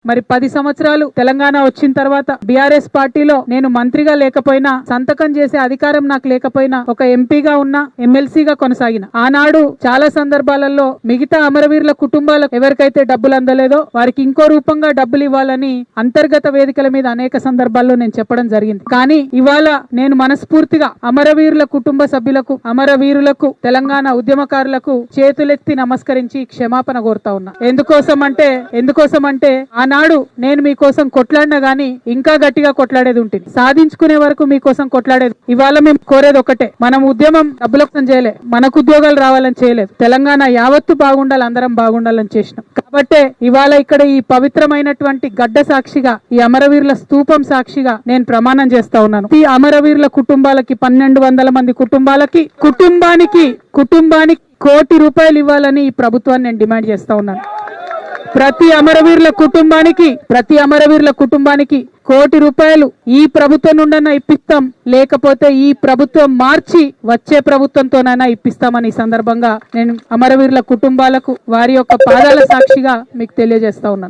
మరి 10 సంవత్సరాలు తెలంగాణ వచ్చిన తర్వాత బీఆర్ఎస్ పార్టీలో నేను మంత్రిగా లేకపోయినా, సంతకం చేసే అధికారం నాకు లేకపోయినా, ఒక ఎంపీగా ఉన్నా, ఎమ్మెల్సీగా కొనసాగిన. ఆనాడు చాలా సందర్భాలలో మిగతా అమరవీరుల కుటుంబాలకు ఎవరికైతే డబ్బులు అందలేదో వారికి ఇంకో రూపంగా డబ్బులు ఇవ్వాలని అంతర్గత వేదికల మీద అనేక సందర్భాల్లో నేను చెప్పడం జరిగింది. కానీ ఇవాళ నేను మనస్ఫూర్తిగా అమరవీరుల కుటుంబ సభ్యులకు, అమరవీరులకు, తెలంగాణ ఉద్యమకారులకు చేతులెత్తి నమస్కరించి క్షమాపణ కోరుతా ఉన్నా. ఎందుకోసమంటే ఆనాడు నేను మీకోసం కొట్లాడినా గానీ ఇంకా గట్టిగా కొట్లాడేది ఉంటుంది. సాధించుకునే వరకు మీకోసం కొట్లాడేది. ఇవాళ మేము కోరేది ఒకటే, మనం ఉద్యమం డబ్బుల కోసం చేయలే, మనకు ఉద్యోగాలు రావాలని చేయలేదు. తెలంగాణ యావత్తు బాగుండాలి, అందరం బాగుండాలని చేసినాం. కాబట్టే ఇవాళ ఇక్కడ ఈ పవిత్రమైనటువంటి గడ్డ సాక్షిగా, ఈ అమరవీరుల స్తూపం సాక్షిగా నేను ప్రమాణం చేస్తా ఉన్నాను. ఈ అమరవీరుల కుటుంబాలకి 1200 మంది కుటుంబానికి ₹1 కోటి ఇవ్వాలని ఈ ప్రభుత్వాన్ని నేను డిమాండ్ చేస్తా ఉన్నాను. ప్రతి అమరవీరుల కుటుంబానికి ₹1 కోటి ఈ ప్రభుత్వం నుండైనా ఇప్పిస్తాం, లేకపోతే ఈ ప్రభుత్వం మార్చి వచ్చే ప్రభుత్వంతోనైనా ఇప్పిస్తామని ఈ సందర్భంగా నేను అమరవీరుల కుటుంబాలకు వారి యొక్క పాదాల సాక్షిగా మీకు తెలియజేస్తా ఉన్నాను.